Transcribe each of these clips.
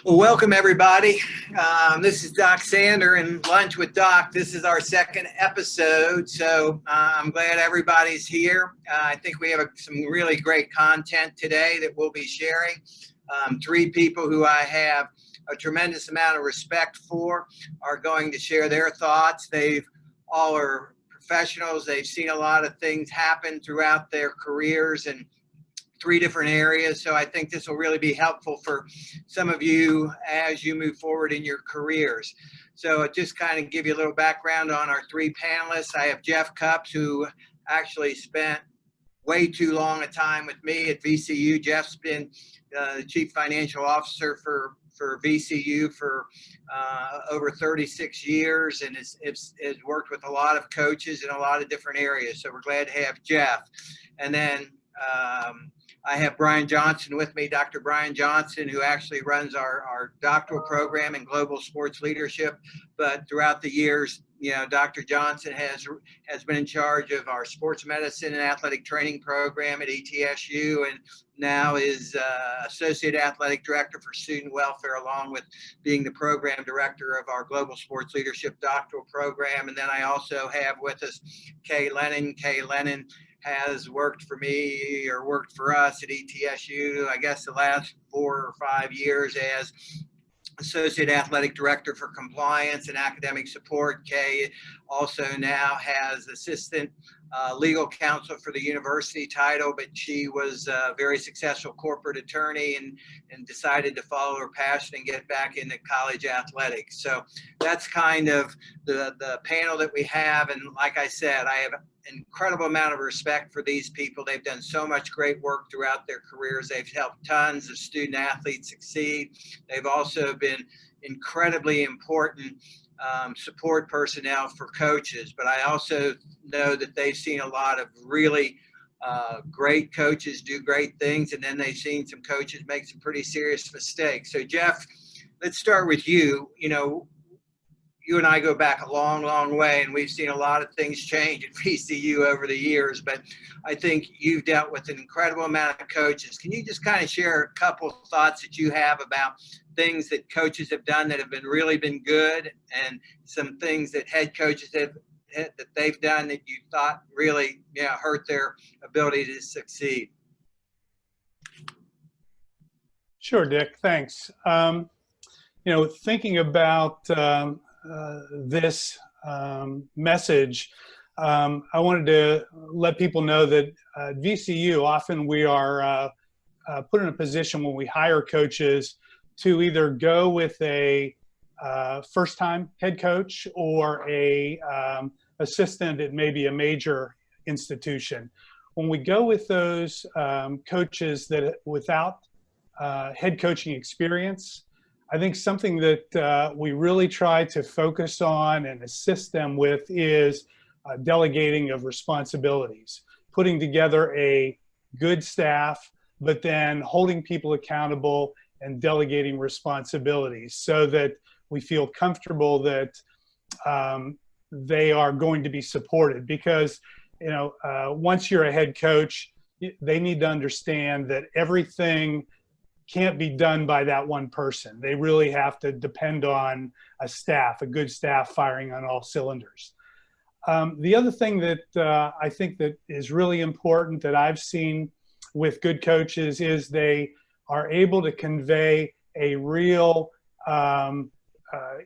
Well, welcome everybody. This is Doc Sander and Lunch with Doc. This is our second episode, so I'm glad everybody's here. I think we have some really great content today that we'll be sharing. Three people who I have a tremendous amount of respect for are going to share their thoughts. All are professionals. They've seen a lot of things happen throughout their careers and three different areas. So I think this will really be helpful for some of you as you move forward in your careers. So just kind of give you a little background on our three panelists. I have Jeff Cupps, who actually spent way too long a time with me at VCU. Jeff's been the Chief Financial Officer for VCU for over 36 years and has worked with a lot of coaches in a lot of different areas. So we're glad to have Jeff. And then I have Brian Johnston with me, Dr. Brian Johnston, who actually runs our doctoral program in global sports leadership. But throughout the years, Dr. Johnston has been in charge of our sports medicine and athletic training program at ETSU, and now is Associate Athletic Director for Student Welfare, along with being the program director of our global sports leadership doctoral program. And then I also have with us Kay Lennon. Kay Lennon has worked for me or worked for us at ETSU, I guess the last 4 or 5 years as Associate Athletic Director for Compliance and Academic Support. Kay also now has Assistant Legal Counsel for the university title, but she was a very successful corporate attorney and decided to follow her passion and get back into college athletics. So that's kind of the panel that we have. And like I said, I have an incredible amount of respect for these people. They've done so much great work throughout their careers. They've helped tons of student athletes succeed. They've also been incredibly important support personnel for coaches, but I also know that they've seen a lot of really great coaches do great things, and then they've seen some coaches make some pretty serious mistakes. So Jeff, let's start with you. You and I go back a long, long way, and we've seen a lot of things change at VCU over the years, but I think you've dealt with an incredible amount of coaches. Can you just kind of share a couple thoughts that you have about things that coaches have done that have really been good, and some things that head coaches that they've done that you thought really hurt their ability to succeed? Sure, Dick, thanks. Thinking about this message, I wanted to let people know that at VCU, often we are put in a position when we hire coaches to either go with a first-time head coach or a assistant at maybe a major institution. When we go with those coaches that without head coaching experience, I think something that we really try to focus on and assist them with is delegating of responsibilities, putting together a good staff, but then holding people accountable and delegating responsibilities so that we feel comfortable that they are going to be supported. Because once you're a head coach, they need to understand that everything can't be done by that one person. They really have to depend on a staff, a good staff firing on all cylinders. The other thing that I think that is really important that I've seen with good coaches is they are able to convey a real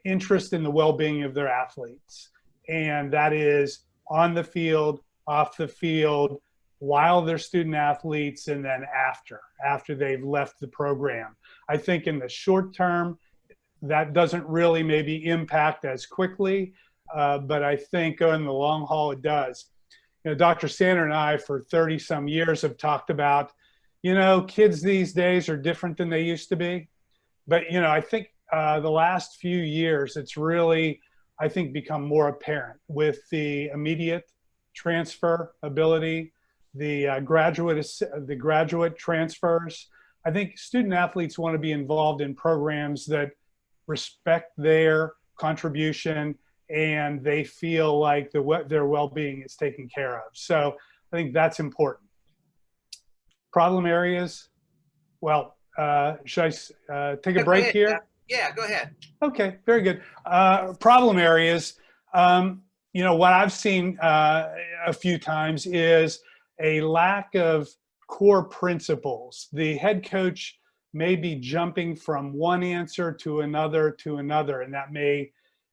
interest in the well-being of their athletes. And that is on the field, off the field, while they're student athletes, and then after they've left the program. I think in the short term, that doesn't really maybe impact as quickly, but I think in the long haul it does. Dr. Sander and I for 30 some years have talked about, kids these days are different than they used to be. But, I think the last few years, it's really, I think, become more apparent with the immediate transfer ability, the graduate transfers. I think student athletes want to be involved in programs that respect their contribution and they feel like their well-being is taken care of. So I think that's important. Problem areas, well, should I take a break here? Yeah, go ahead. Okay, very good. Problem areas. What I've seen a few times is a lack of core principles. The head coach may be jumping from one answer to another, and that may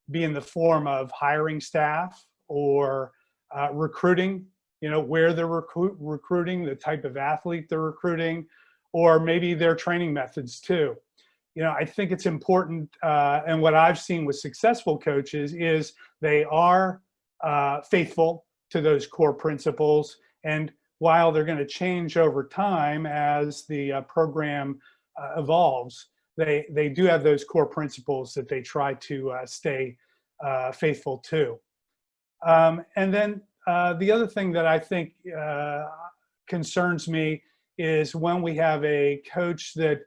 be in the form of hiring staff or recruiting, where they're recruiting, the type of athlete they're recruiting, or maybe their training methods too. I think it's important, and what I've seen with successful coaches is they are faithful to those core principles. And while they're going to change over time as the program evolves, they do have those core principles that they try to stay faithful to. And then the other thing that I think concerns me is when we have a coach that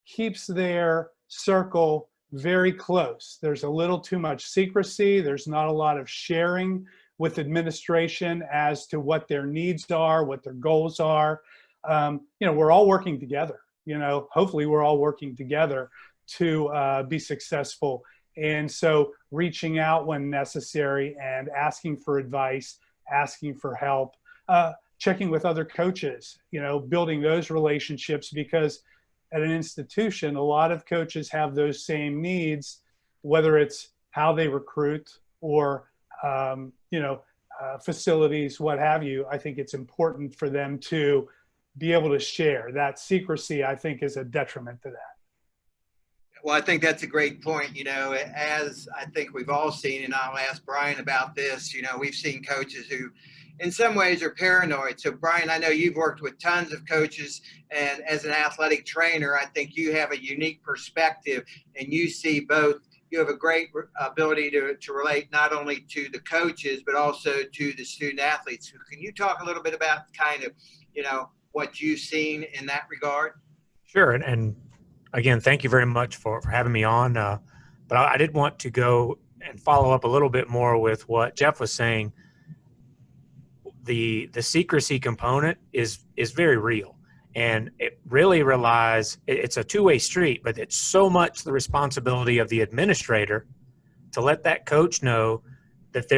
keeps their circle very close. There's a little too much secrecy. There's not a lot of sharing with administration as to what their needs are, what their goals are. We're all working together. Hopefully we're all working together to be successful. And so reaching out when necessary and asking for advice, asking for help, checking with other coaches, building those relationships, because at an institution, a lot of coaches have those same needs, whether it's how they recruit or, facilities, what have you. I think it's important for them to be able to share. That secrecy, I think, is a detriment to that. Well, I think that's a great point. As I think we've all seen, and I'll ask Brian about this, we've seen coaches who in some ways are paranoid. So Brian, I know you've worked with tons of coaches, and as an athletic trainer, I think you have a unique perspective, and you see both. You have a great ability to relate not only to the coaches, but also to the student athletes. So can you talk a little bit about kind of, what you've seen in that regard? Sure. And again, thank you very much for having me on. But I did want to go and follow up a little bit more with what Jeff was saying. The secrecy component is very real, and it really relies. It's a two-way street, but it's so much the responsibility of the administrator to let that coach know that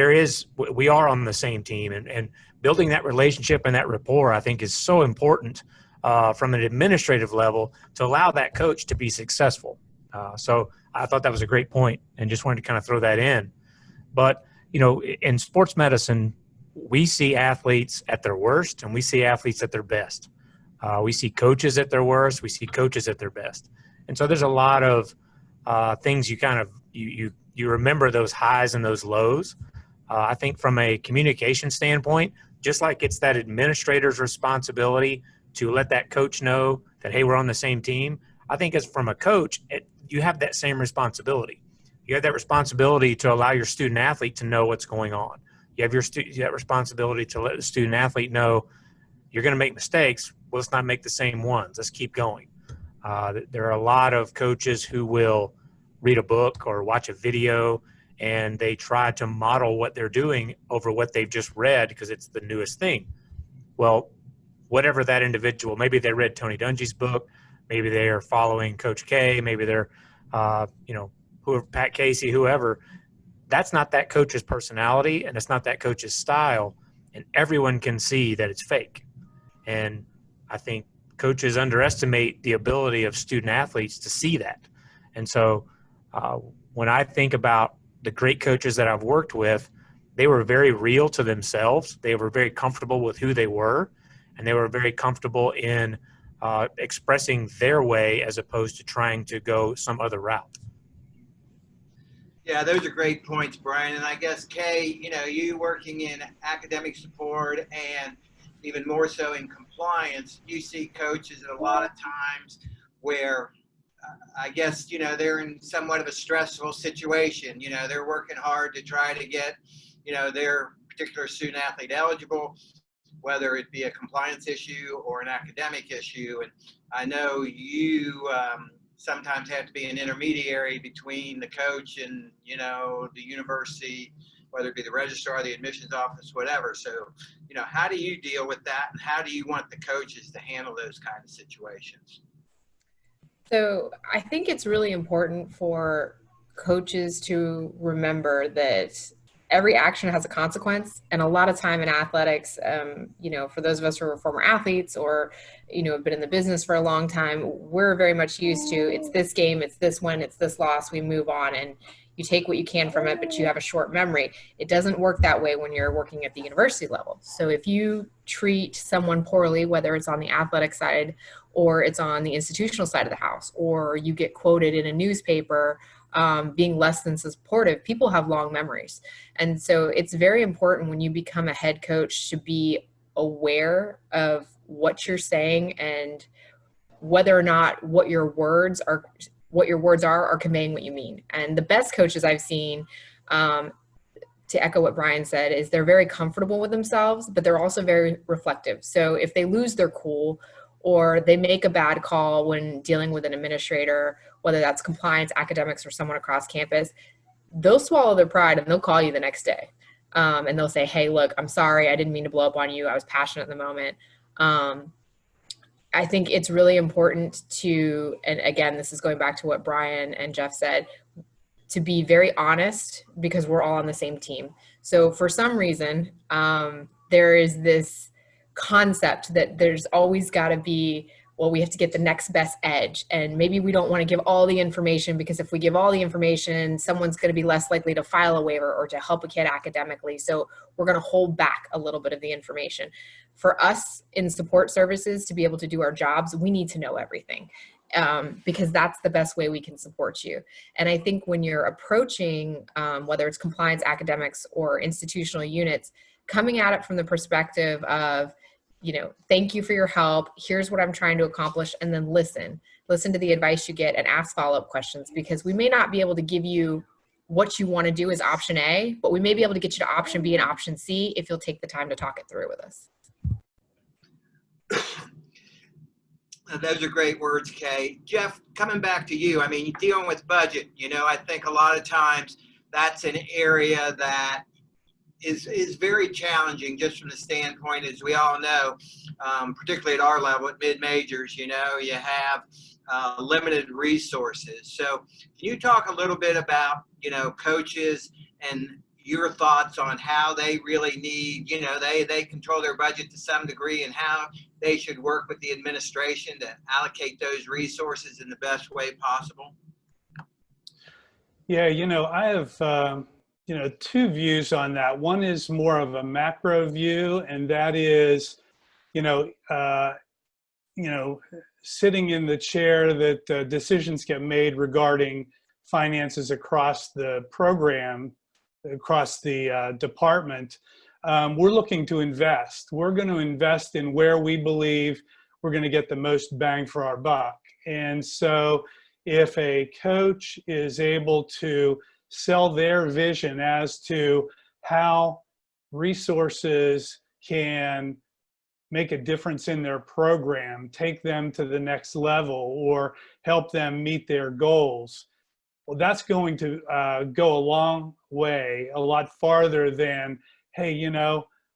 we are on the same team, and building that relationship and that rapport, I think, is so important from an administrative level to allow that coach to be successful. So I thought that was a great point, and just wanted to kind of throw that in. But in sports medicine, we see athletes at their worst and we see athletes at their best. We see coaches at their worst. We see coaches at their best. And so there's a lot of things you remember, those highs and those lows. I think from a communication standpoint, just like it's that administrator's responsibility to let that coach know that, hey, we're on the same team. I think as from a coach, you have that same responsibility. You have that responsibility to allow your student athlete to know what's going on. You have that responsibility to let the student athlete know you're going to make mistakes. Well, let's not make the same ones. Let's keep going. There are a lot of coaches who will read a book or watch a video, and they try to model what they're doing over what they've just read because it's the newest thing. Well, whatever that individual, maybe they read Tony Dungy's book, maybe they are following Coach K, maybe they're, whoever, Pat Casey, whoever. That's not that coach's personality, and it's not that coach's style, and everyone can see that it's fake. And I think coaches underestimate the ability of student athletes to see that. And so when I think about the great coaches that I've worked with, they were very real to themselves. They were very comfortable with who they were, and they were very comfortable in expressing their way as opposed to trying to go some other route. Yeah, those are great points, Brian. And I guess, Kay, you working in academic support and even more so in compliance, you see coaches at a lot of times where I guess, they're in somewhat of a stressful situation. They're working hard to try to get, their particular student athlete eligible, whether it be a compliance issue or an academic issue. And I know you sometimes have to be an intermediary between the coach and, the university, whether it be the registrar, the admissions office, whatever. So, how do you deal with that, and how do you want the coaches to handle those kind of situations? So I think it's really important for coaches to remember that every action has a consequence. And a lot of time in athletics, for those of us who are former athletes or, have been in the business for a long time, we're very much used to it's this game, it's this win, it's this loss, we move on. And you take what you can from it, but you have a short memory. It doesn't work that way when you're working at the university level. So if you treat someone poorly, whether it's on the athletic side or it's on the institutional side of the house, or you get quoted in a newspaper being less than supportive, people have long memories. And so it's very important when you become a head coach to be aware of what you're saying and whether or not what your words are conveying what you mean. And the best coaches I've seen, to echo what Brian said, is they're very comfortable with themselves, but they're also very reflective. So if they lose their cool or they make a bad call when dealing with an administrator, whether that's compliance, academics, or someone across campus, they'll swallow their pride and they'll call you the next day. And they'll say, hey, look, I'm sorry. I didn't mean to blow up on you. I was passionate in the moment. I think it's really important to, and again, this is going back to what Brian and Jeff said, to be very honest because we're all on the same team. So for some reason, there is this concept that there's always got to be, well, we have to get the next best edge. And maybe we don't want to give all the information because if we give all the information, someone's going to be less likely to file a waiver or to help a kid academically. So we're going to hold back a little bit of the information. For us in support services to be able to do our jobs, we need to know everything. Because that's the best way we can support you. And I think when you're approaching, whether it's compliance, academics, or institutional units, coming at it from the perspective of, thank you for your help. Here's what I'm trying to accomplish. And then listen to the advice you get and ask follow-up questions, because we may not be able to give you what you want to do as option A, but we may be able to get you to option B and option C if you'll take the time to talk it through with us. Those are great words, Kay. Jeff, coming back to you, dealing with budget, I think a lot of times that's an area that is very challenging just from the standpoint, as we all know, particularly at our level at mid-majors, you have limited resources. So can you talk a little bit about, coaches and your thoughts on how they really need, they control their budget to some degree and how they should work with the administration to allocate those resources in the best way possible? Yeah, I have, two views on that. One is more of a macro view, and that is, sitting in the chair that decisions get made regarding finances across the program, across the department. We're looking to invest. We're going to invest in where we believe we're going to get the most bang for our buck. And so if a coach is able to sell their vision as to how resources can make a difference in their program, take them to the next level, or help them meet their goals, well, that's going to go a long way, a lot farther than, hey,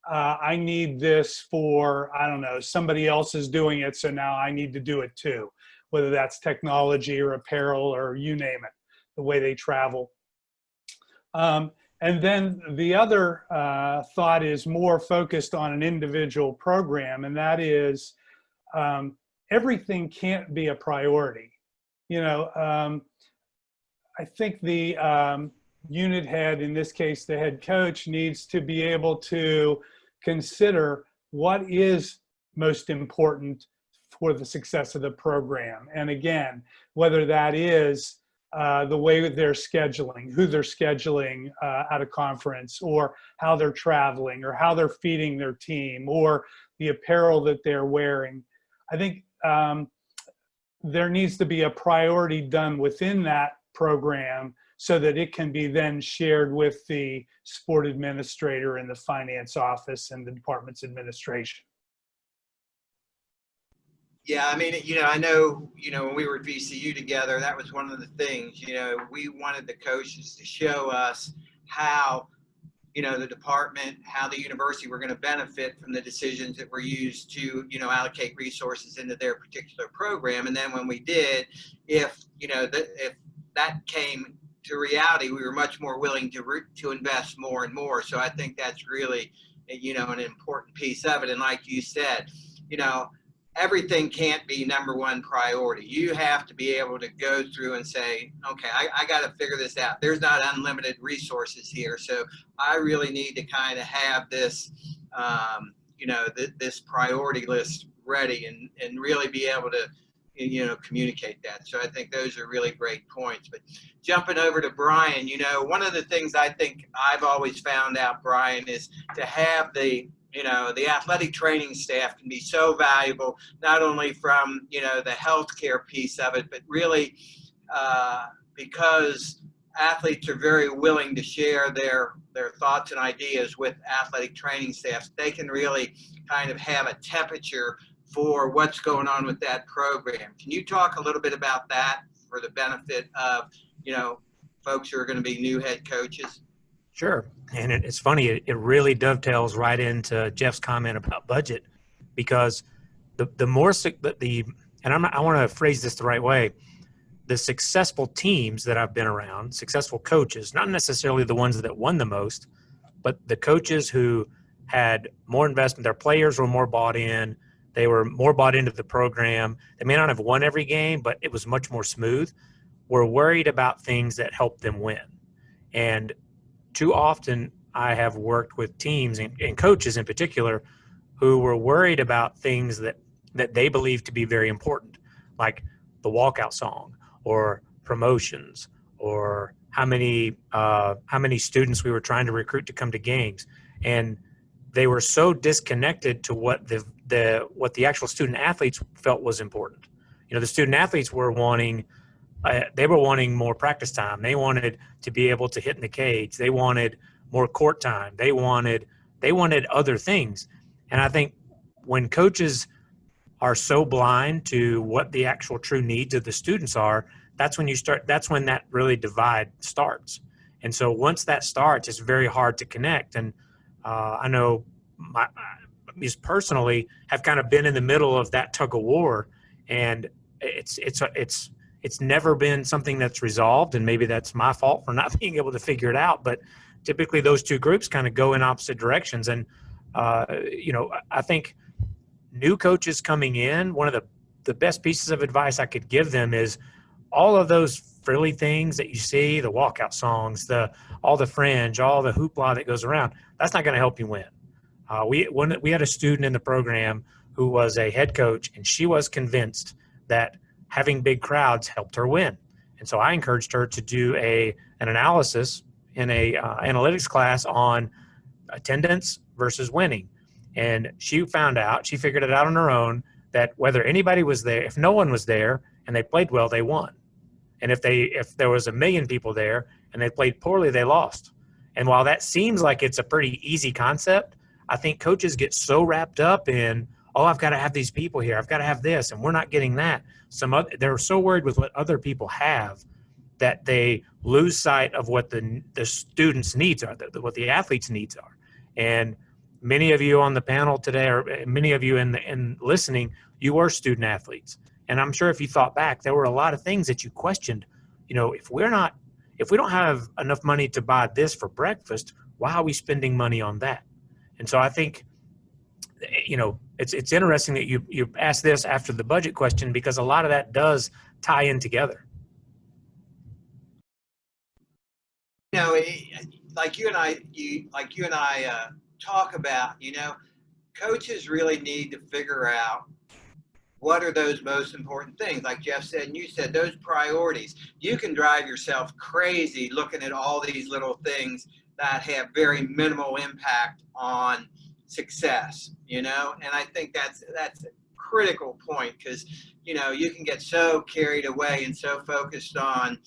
I need this for, I don't know, somebody else is doing it, so now I need to do it too, whether that's technology or apparel or you name it, the way they travel. And then the other thought is more focused on an individual program, and that is everything can't be a priority. I think the unit head, in this case the head coach, needs to be able to consider what is most important for the success of the program. And again, whether that is the way they're scheduling, who they're scheduling at a conference, or how they're traveling, or how they're feeding their team, or the apparel that they're wearing. I think there needs to be a priority done within that program so that it can be then shared with the sport administrator and the finance office and the department's administration. Yeah, I know, when we were at VCU together, that was one of the things, we wanted the coaches to show us how the department, how the university were going to benefit from the decisions that were used to, allocate resources into their particular program. And then when we did, if that came to reality, we were much more willing to invest more and more. So I think that's really, an important piece of it. And like you said, everything can't be number one priority. You have to be able to go through and say, okay, I got to figure this out. There's not unlimited resources here. So I really need to kind of have this, this priority list ready and really be able to, communicate that. So I think those are really great points. But jumping over to Brian, one of the things I think I've always found out, Brian, is to have the athletic training staff can be so valuable, not only from, the healthcare piece of it, but really because athletes are very willing to share their thoughts and ideas with athletic training staffs. They can really kind of have a temperature for what's going on with that program. Can you talk a little bit about that for the benefit of, folks who are going to be new head coaches? Sure. And it's funny, it really dovetails right into Jeff's comment about budget, because I want to phrase this the right way, the successful teams that I've been around, successful coaches, not necessarily the ones that won the most, but the coaches who had more investment, their players were more bought in, they were more bought into the program. They may not have won every game, but it was much more smooth. We're worried about things that help them win. And too often I have worked with teams and coaches in particular who were worried about things that they believe to be very important, like the walkout song or promotions or how many students we were trying to recruit to come to games. And they were so disconnected to what the actual student athletes felt was important. The student athletes were wanting more practice time. They wanted to be able to hit in the cage. They wanted more court time. They wanted other things. And I think when coaches are so blind to what the actual true needs of the students are, that's when that really divide starts. And so once that starts, it's very hard to connect. And I know just personally have kind of been in the middle of that tug of war, and it's never been something that's resolved, and maybe that's my fault for not being able to figure it out. But typically those two groups kind of go in opposite directions. And, I think new coaches coming in, one of the best pieces of advice I could give them is all of those frilly things that you see, the walkout songs, all the fringe, all the hoopla that goes around, that's not going to help you win. We had a student in the program who was a head coach, and she was convinced that having big crowds helped her win. And so I encouraged her to do an analysis in a analytics class on attendance versus winning. And she figured it out on her own, that whether anybody was there, if no one was there and they played well, they won. And if there was 1 million people there and they played poorly, they lost. And while that seems like it's a pretty easy concept, I think coaches get so wrapped up in, I've got to have these people here, I've got to have this, and we're not getting that. They're so worried with what other people have that they lose sight of what the students' needs are, what the athletes' needs are. And many of you on the panel today, or many of you in listening, you were student athletes. And I'm sure if you thought back, there were a lot of things that you questioned. If we don't have enough money to buy this for breakfast, why are we spending money on that? And so I think, it's interesting that you asked this after the budget question, because a lot of that does tie in together. Like you and I talk about, coaches really need to figure out what are those most important things. Like Jeff said, and you said, those priorities. You can drive yourself crazy looking at all these little things that have very minimal impact on success, and I think that's a critical point, because, you can get so carried away and so focused on,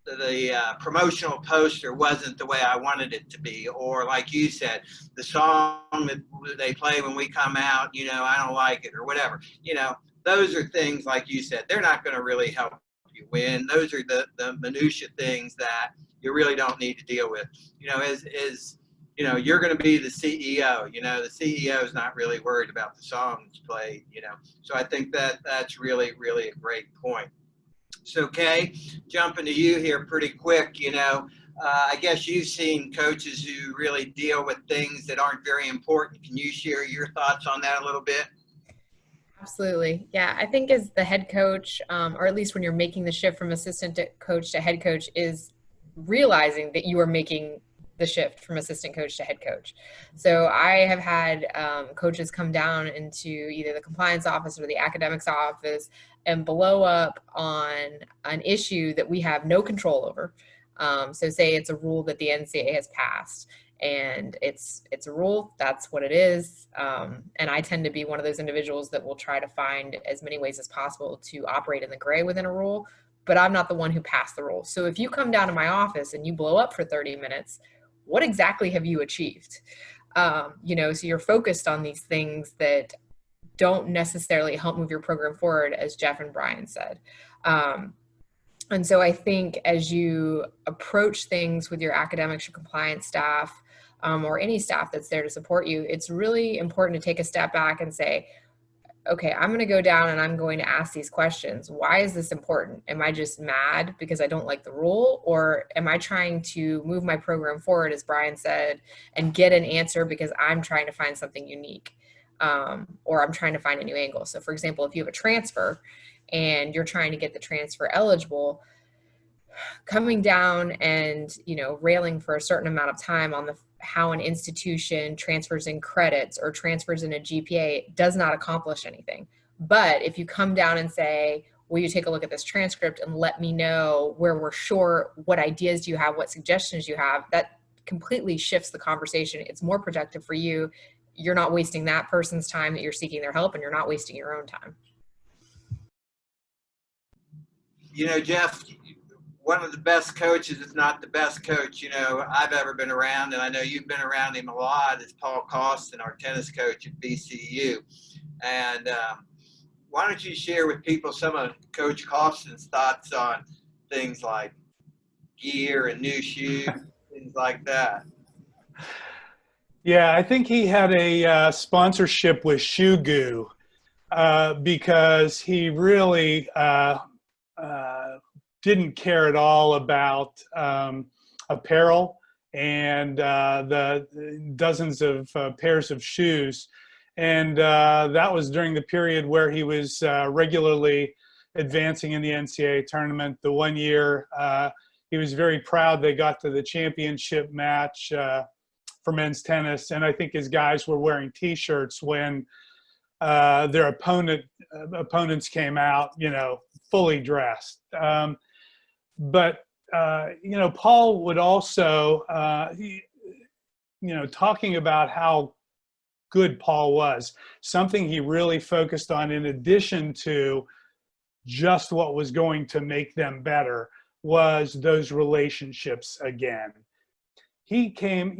the promotional poster wasn't the way I wanted it to be, or like you said, the song that they play when we come out, I don't like it, or whatever. Those are things, like you said, they're not going to really help you win. Those are the minutia things that you really don't need to deal with. You're going to be the CEO. The CEO is not really worried about the songs played. So I think that's really, really a great point. So Kay, jumping to you here pretty quick. I guess you've seen coaches who really deal with things that aren't very important. Can you share your thoughts on that a little bit? Absolutely. Yeah, I think as the head coach, or at least when you're making the shift from assistant coach to head coach, is realizing that you are making the shift from assistant coach to head coach. So I have had coaches come down into either the compliance office or the academics office and blow up on an issue that we have no control over. So say it's a rule that the NCAA has passed, and it's a rule, that's what it is. And I tend to be one of those individuals that will try to find as many ways as possible to operate in the gray within a rule, but I'm not the one who passed the rule. So if you come down to my office and you blow up for 30 minutes, what exactly have you achieved? So you're focused on these things that don't necessarily help move your program forward, as Jeff and Brian said. And so I think as you approach things with your academics, your compliance staff, or any staff that's there to support you, it's really important to take a step back and say, okay, I'm going to go down and I'm going to ask these questions. Why is this important? Am I just mad because I don't like the rule? Or am I trying to move my program forward, as Brian said, and get an answer because I'm trying to find something unique, or I'm trying to find a new angle? So for example, if you have a transfer and you're trying to get the transfer eligible, coming down and, railing for a certain amount of time on how an institution transfers in credits or transfers in a GPA does not accomplish anything. But if you come down and say, will you take a look at this transcript and let me know where we're short, what ideas do you have, what suggestions you have, that completely shifts the conversation. It's more productive for you. You're not wasting that person's time that you're seeking their help, and you're not wasting your own time. Jeff, one of the best coaches, if not the best coach, I've ever been around, and I know you've been around him a lot, is Paul Costin, our tennis coach at VCU. And why don't you share with people some of Coach Costin's thoughts on things like gear and new shoes, things like that? Yeah, I think he had a sponsorship with Shoe Goo because he really didn't care at all about apparel and the dozens of pairs of shoes. And that was during the period where he was regularly advancing in the NCAA tournament. The one year he was very proud they got to the championship match for men's tennis. And I think his guys were wearing T-shirts when their opponents came out, fully dressed. But Paul would also, talking about how good Paul was, something he really focused on in addition to just what was going to make them better was those relationships again. He came,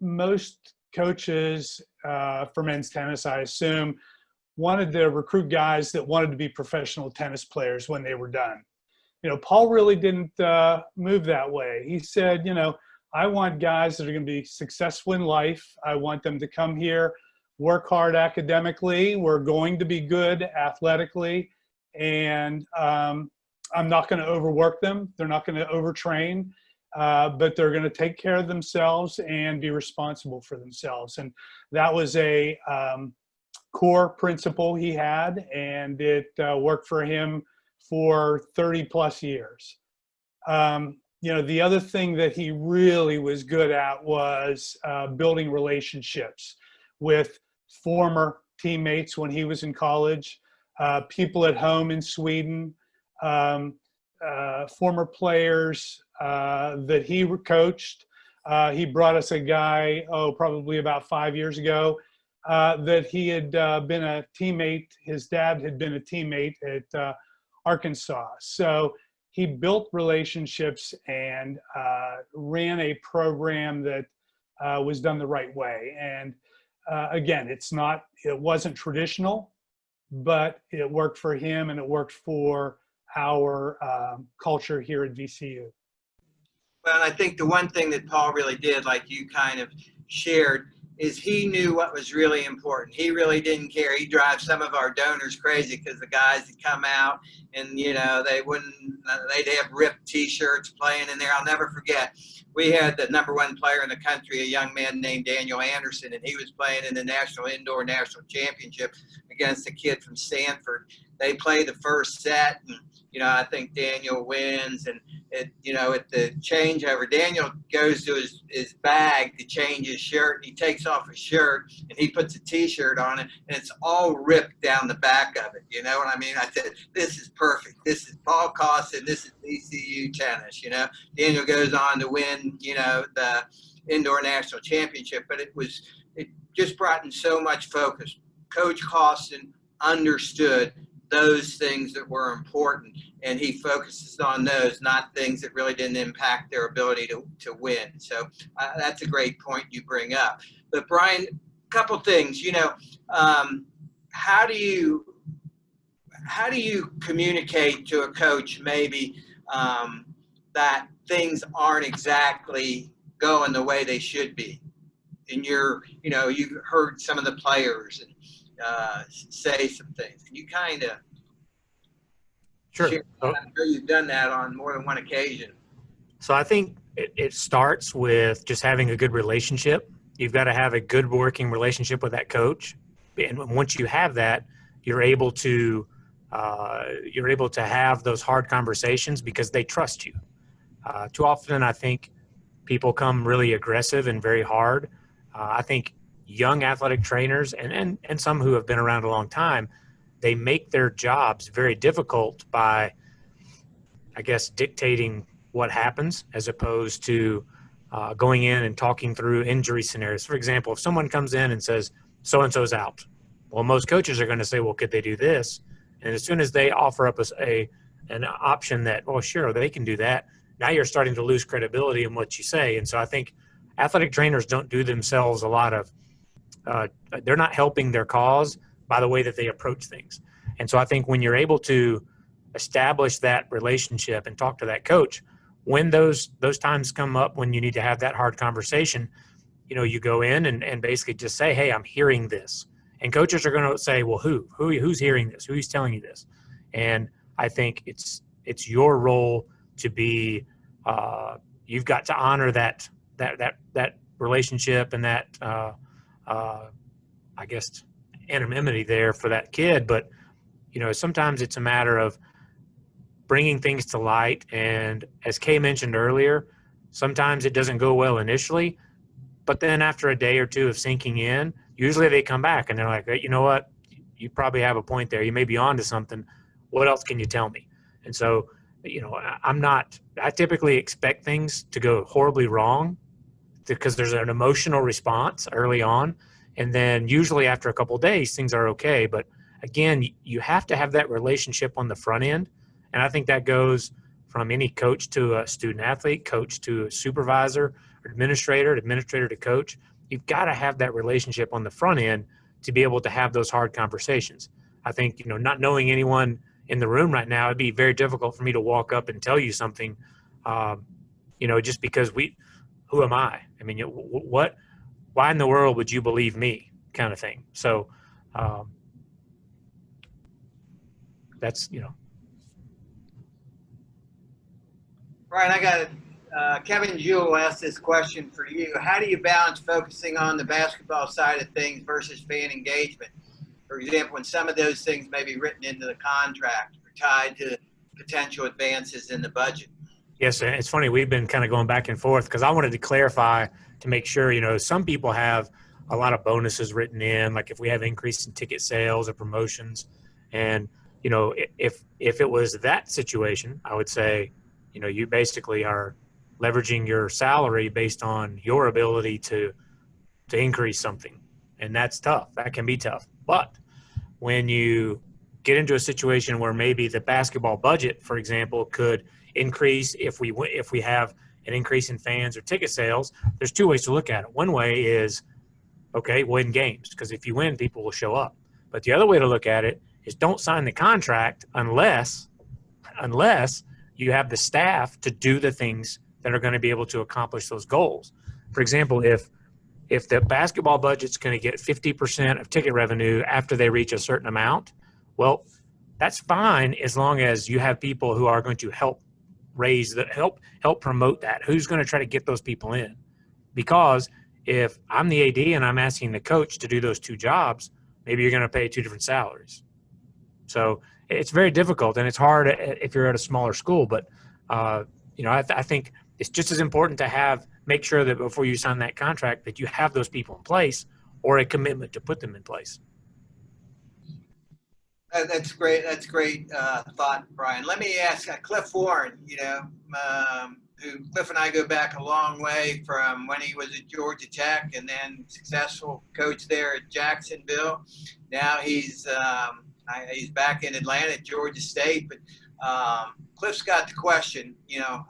most coaches for men's tennis, I assume, wanted to recruit guys that wanted to be professional tennis players when they were done. Paul really didn't move that way. He said, I want guys that are going to be successful in life. I want them to come here, work hard academically. We're going to be good athletically. And I'm not going to overwork them. They're not going to overtrain, but they're going to take care of themselves and be responsible for themselves. And that was a core principle he had, and it worked for him for 30 plus years. The other thing that he really was good at was building relationships with former teammates when he was in college, people at home in Sweden, former players that he coached. He brought us a guy, probably about 5 years ago, that he had been a teammate. His dad had been a teammate at Arkansas. So he built relationships and ran a program that was done the right way. And again, it wasn't traditional, but it worked for him and it worked for our culture here at VCU. Well, and I think the one thing that Paul really did, like you kind of shared, is he knew what was really important. He really didn't care. He drives some of our donors crazy because the guys that come out and, they'd have ripped T-shirts playing in there. I'll never forget. We had the #1 player in the country, a young man named Daniel Anderson, and he was playing in the National Championship against a kid from Sanford. They play the first set, and I think Daniel wins, and at the changeover, Daniel goes to his bag to change his shirt, and he takes off his shirt and he puts a T-shirt on it, and it's all ripped down the back of it. You know what I mean? I said, this is perfect. This is Paul Costin. This is VCU tennis. Daniel goes on to win, the indoor national championship, but it just brought in so much focus. Coach Costin understood those things that were important, and he focuses on those, not things that really didn't impact their ability to win. So that's a great point you bring up. But Brian, a couple things, how do you communicate to a coach maybe that things aren't exactly going the way they should be? And you've heard some of the players and say some things. Can you kind of Sure. share? I know you've done that on more than one occasion. So I think it starts with just having a good relationship. You've got to have a good working relationship with that coach, and once you have that, you're able to have those hard conversations because they trust you. Too often, I think people come really aggressive and very hard. I think young athletic trainers and some who have been around a long time, they make their jobs very difficult by, I guess, dictating what happens as opposed to going in and talking through injury scenarios. For example, if someone comes in and says, so-and-so's out, well, most coaches are going to say, well, could they do this? And as soon as they offer up an option that, well, sure, they can do that, now you're starting to lose credibility in what you say. And so I think athletic trainers don't do themselves a lot of they're not helping their cause by the way that they approach things. And so I think when you're able to establish that relationship and talk to that coach, when those times come up when you need to have that hard conversation, you go in and basically just say, hey, I'm hearing this. And coaches are going to say, well, who's hearing this? Who's telling you this? And I think it's your role to be, you've got to honor that relationship and that, I guess, anonymity there for that kid. But, sometimes it's a matter of bringing things to light. And as Kay mentioned earlier, sometimes it doesn't go well initially, but then after a day or two of sinking in, usually they come back and they're like, you know what, you probably have a point there. You may be onto something. What else can you tell me? And so, I typically expect things to go horribly wrong because there's an emotional response early on. And then usually after a couple of days, things are okay. But again, you have to have that relationship on the front end. And I think that goes from any coach to a student athlete, coach to a supervisor, administrator to coach. You've got to have that relationship on the front end to be able to have those hard conversations. I think, not knowing anyone in the room right now, it'd be very difficult for me to walk up and tell you something, just because who am I? I mean, why in the world would you believe me, kind of thing. So that's, Brian, I got Kevin Jewell asked this question for you. How do you balance focusing on the basketball side of things versus fan engagement? For example, when some of those things may be written into the contract or tied to potential advances in the budget. Yes, it's funny. We've been kind of going back and forth because I wanted to clarify to make sure, some people have a lot of bonuses written in, like if we have increase in ticket sales or promotions. And, if it was that situation, I would say, you basically are leveraging your salary based on your ability to increase something. And that's tough. That can be tough. But when you get into a situation where maybe the basketball budget, for example, could increase if we have an increase in fans or ticket sales, there's two ways to look at it. One way is, okay, win games, because if you win, people will show up. But the other way to look at it is don't sign the contract unless you have the staff to do the things that are going to be able to accomplish those goals. For example, if the basketball budget's going to get 50% of ticket revenue after they reach a certain amount, well, that's fine as long as you have people who are going to help help promote that. Who's going to try to get those people in? Because if I'm the AD and I'm asking the coach to do those two jobs, maybe you're going to pay two different salaries. So it's very difficult, and it's hard if you're at a smaller school. But I think it's just as important to make sure that before you sign that contract that you have those people in place, or a commitment to put them in place. That's great. That's great thought, Brian. Let me ask Cliff Warren, who Cliff and I go back a long way from when he was at Georgia Tech and then successful coach there at Jacksonville. Now he's back in Atlanta at Georgia State. But Cliff's got the question,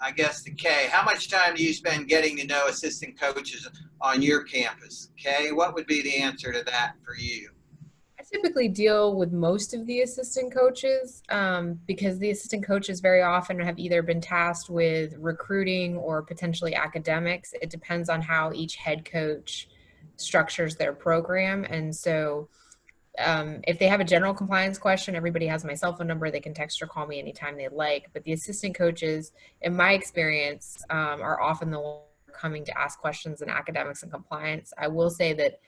I guess to Kay, how much time do you spend getting to know assistant coaches on your campus? Kay, what would be the answer to that for you? I typically deal with most of the assistant coaches because the assistant coaches very often have either been tasked with recruiting or potentially academics. It depends on how each head coach structures their program. And so if they have a general compliance question, everybody has my cell phone number. They can text or call me anytime they like. But the assistant coaches, in my experience, are often the ones coming to ask questions in academics and compliance. I will say that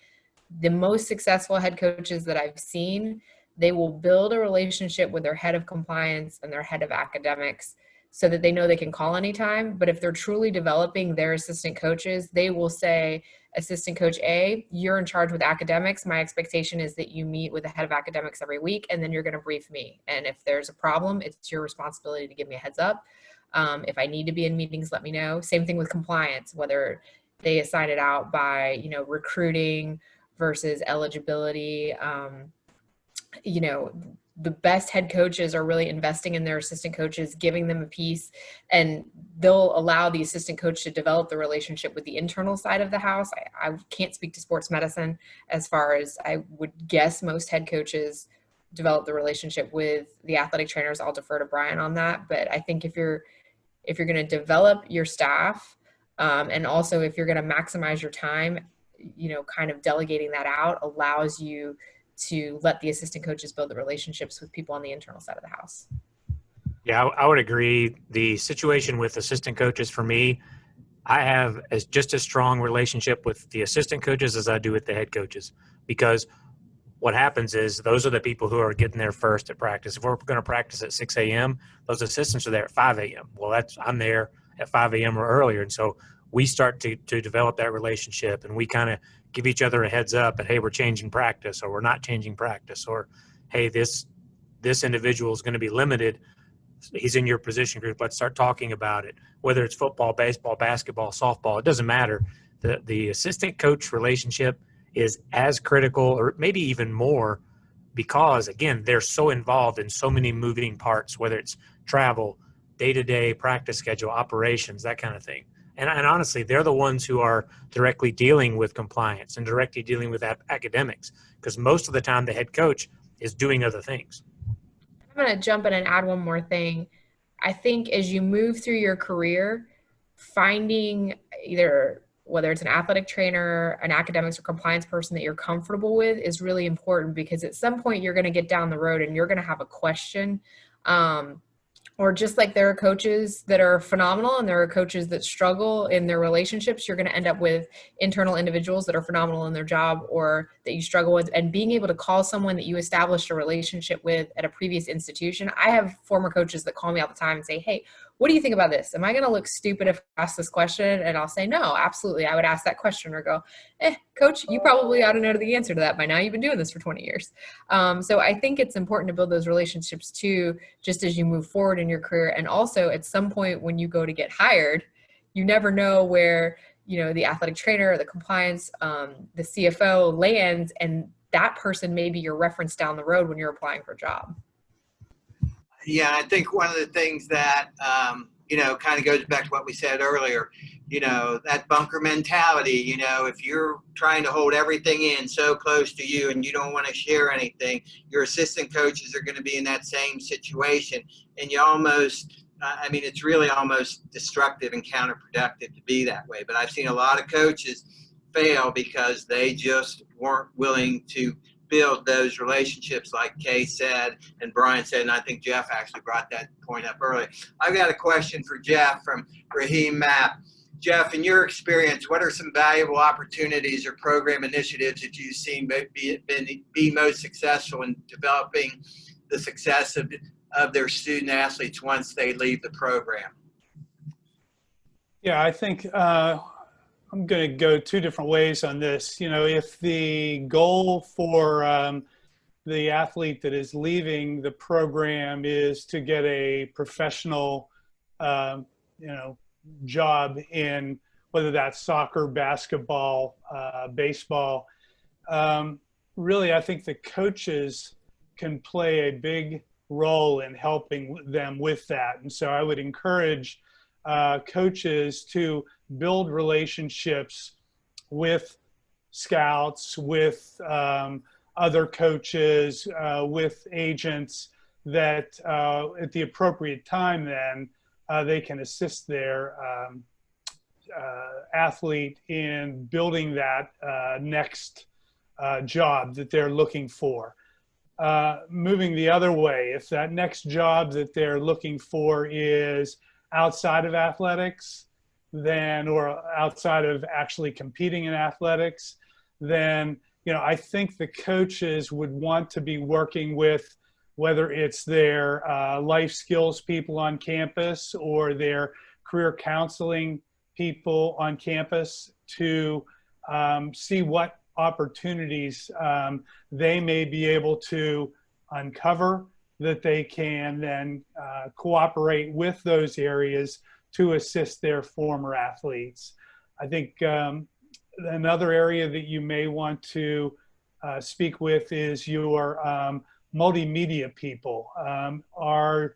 the most successful head coaches that I've seen, they will build a relationship with their head of compliance and their head of academics so that they know they can call anytime. But if they're truly developing their assistant coaches, they will say, Assistant Coach A, you're in charge with academics. My expectation is that you meet with the head of academics every week, and then you're going to brief me. And if there's a problem, it's your responsibility to give me a heads up. If I need to be in meetings, let me know. Same thing with compliance, whether they assign it out by, recruiting versus eligibility. The best head coaches are really investing in their assistant coaches, giving them a piece, and they'll allow the assistant coach to develop the relationship with the internal side of the house. I can't speak to sports medicine as far as I would guess most head coaches develop the relationship with the athletic trainers. I'll defer to Brian on that. But I think if you're going to develop your staff and also if you're going to maximize your time, kind of delegating that out allows you to let the assistant coaches build the relationships with people on the internal side of the house. Yeah, I would agree. The situation with assistant coaches for me, I have just as strong relationship with the assistant coaches as I do with the head coaches, because what happens is those are the people who are getting there first at practice. If we're going to practice at 6 a.m., those assistants are there at 5 a.m. Well, I'm there at 5 a.m. or earlier. And so we start to develop that relationship, and we kind of give each other a heads up and, hey, we're changing practice, or we're not changing practice, or, hey, this individual is going to be limited. He's in your position group. Let's start talking about it. Whether it's football, baseball, basketball, softball, it doesn't matter. The assistant coach relationship is as critical, or maybe even more, because, again, they're so involved in so many moving parts, whether it's travel, day-to-day practice schedule, operations, that kind of thing. And honestly, they're the ones who are directly dealing with compliance and directly dealing with academics, because most of the time the head coach is doing other things. I'm going to jump in and add one more thing. I think as you move through your career, finding either whether it's an athletic trainer, an academics or compliance person that you're comfortable with is really important, because at some point you're going to get down the road and you're going to have a question. Or just like there are coaches that are phenomenal and there are coaches that struggle in their relationships, you're going to end up with internal individuals that are phenomenal in their job or that you struggle with. And being able to call someone that you established a relationship with at a previous institution. I have former coaches that call me all the time and say, hey, what do you think about this? Am I going to look stupid if I ask this question? And I'll say, no, absolutely. I would ask that question, or go, coach, you probably ought to know the answer to that by now. You've been doing this for 20 years. So I think it's important to build those relationships too, just as you move forward in your career. And also at some point when you go to get hired, you never know where, the athletic trainer or the compliance, the CFO lands, and that person may be your reference down the road when you're applying for a job. Yeah, I think one of the things that, kind of goes back to what we said earlier, that bunker mentality, if you're trying to hold everything in so close to you and you don't want to share anything, your assistant coaches are going to be in that same situation. And you almost, I mean, it's really almost destructive and counterproductive to be that way. But I've seen a lot of coaches fail because they just weren't willing to build those relationships, like Kay said and Brian said, and I think Jeff actually brought that point up earlier. I've got a question for Jeff from Raheem Mapp. Jeff, in your experience, what are some valuable opportunities or program initiatives that you've seen be most successful in developing the success of their student athletes once they leave the program? Yeah, I think I'm going to go two different ways on this. You know, if the goal for the athlete that is leaving the program is to get a professional, job in whether that's soccer, basketball, baseball, really, I think the coaches can play a big role in helping them with that. And so I would encourage coaches to build relationships with scouts, with other coaches, with agents that at the appropriate time then they can assist their athlete in building that next job that they're looking for. Moving the other way, if that next job that they're looking for is outside of athletics, then, or outside of actually competing in athletics, then, I think the coaches would want to be working with, whether it's their life skills people on campus or their career counseling people on campus, to see what opportunities they may be able to uncover that they can then cooperate with those areas to assist their former athletes. I think another area that you may want to speak with is your multimedia people. Are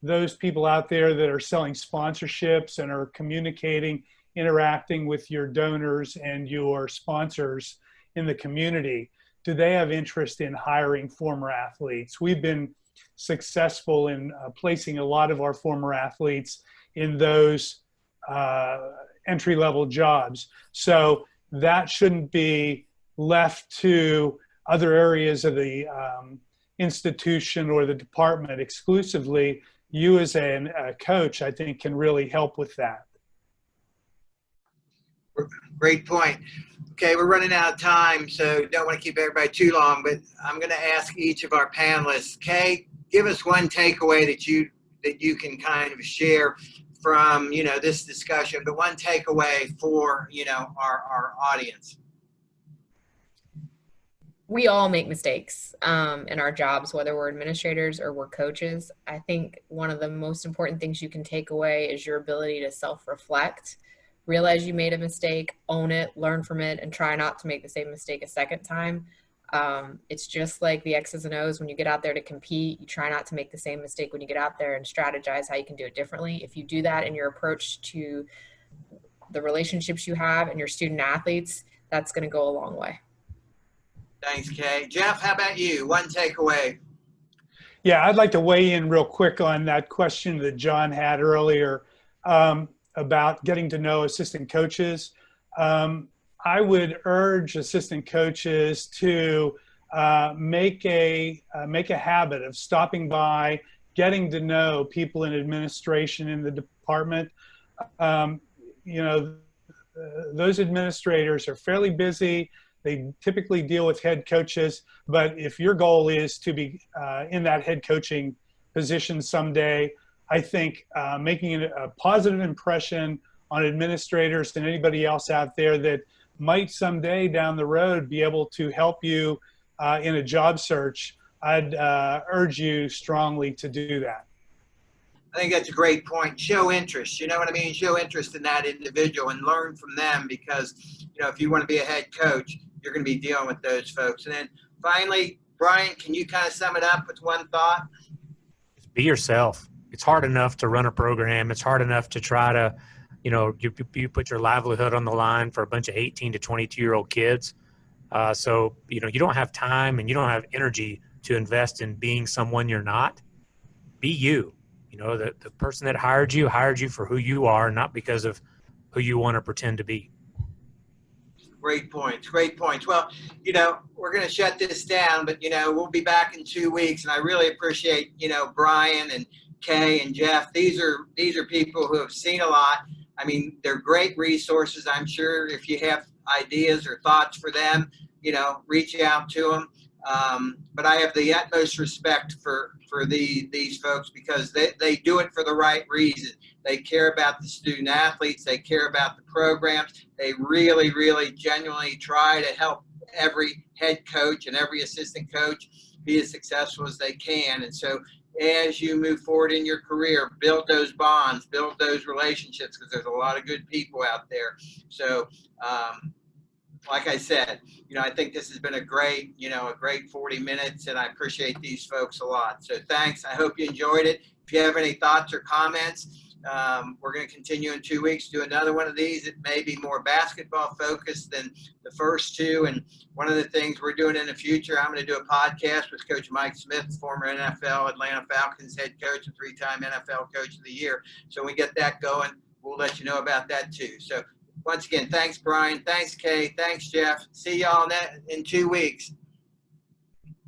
those people out there that are selling sponsorships and are communicating, interacting with your donors and your sponsors in the community? Do they have interest in hiring former athletes? We've been successful in placing a lot of our former athletes in those entry-level jobs. So that shouldn't be left to other areas of the institution or the department exclusively. You as a coach, I think, can really help with that. Great point. Okay, we're running out of time, so don't want to keep everybody too long, but I'm going to ask each of our panelists. Kay, give us one takeaway that you can kind of share from, this discussion, but one takeaway for, our audience. We all make mistakes in our jobs, whether we're administrators or we're coaches. I think one of the most important things you can take away is your ability to self-reflect, realize you made a mistake, own it, learn from it, and try not to make the same mistake a second time. It's just like the X's and O's. When you get out there to compete, you try not to make the same mistake when you get out there and strategize how you can do it differently. If you do that in your approach to the relationships you have and your student athletes, that's going to go a long way. Thanks, Kay. Jeff, how about you? One takeaway. Yeah, I'd like to weigh in real quick on that question that John had earlier about getting to know assistant coaches. I would urge assistant coaches to make a habit of stopping by, getting to know people in administration in the department. Those administrators are fairly busy. They typically deal with head coaches, but if your goal is to be in that head coaching position someday, I think making a positive impression on administrators and anybody else out there that might someday down the road be able to help you in a job search, I'd urge you strongly to do that. I think that's a great point. Show interest. You know what I mean? Show interest in that individual and learn from them, because, if you want to be a head coach, you're going to be dealing with those folks. And then finally, Brian, can you kind of sum it up with one thought? Be yourself. It's hard enough to run a program. It's hard enough to try to, you put your livelihood on the line for a bunch of 18 to 22-year-old kids. So, you don't have time and you don't have energy to invest in being someone you're not. Be you. You know, the person that hired you for who you are, not because of who you want to pretend to be. Great points. Great points. Well, you know, we're going to shut this down, but, you know, we'll be back in 2 weeks. And I really appreciate, you know, Brian and Kay and Jeff. These are people who have seen a lot. I mean, they're great resources. I'm sure if you have ideas or thoughts for them, you know, reach out to them. But I have the utmost respect for these folks because they do it for the right reason. They care about the student athletes. They care about the programs. They really, really genuinely try to help every head coach and every assistant coach be as successful as they can. And so as you move forward in your career, build those bonds, build those relationships, because there's a lot of good people out there. So, like I said, you know, I think this has been a great 40 minutes, and I appreciate these folks a lot. So thanks. I hope you enjoyed it. If you have any thoughts or comments, we're going to continue in 2 weeks, do another one of these. It may be more basketball focused than the first two. And one of the things we're doing in the future, I'm going to do a podcast with Coach Mike Smith, former NFL Atlanta Falcons head coach and 3-time NFL Coach of the Year. So when we get that going, we'll let you know about that too. So once again, thanks, Brian. Thanks, Kay. Thanks, Jeff. See y'all in 2 weeks.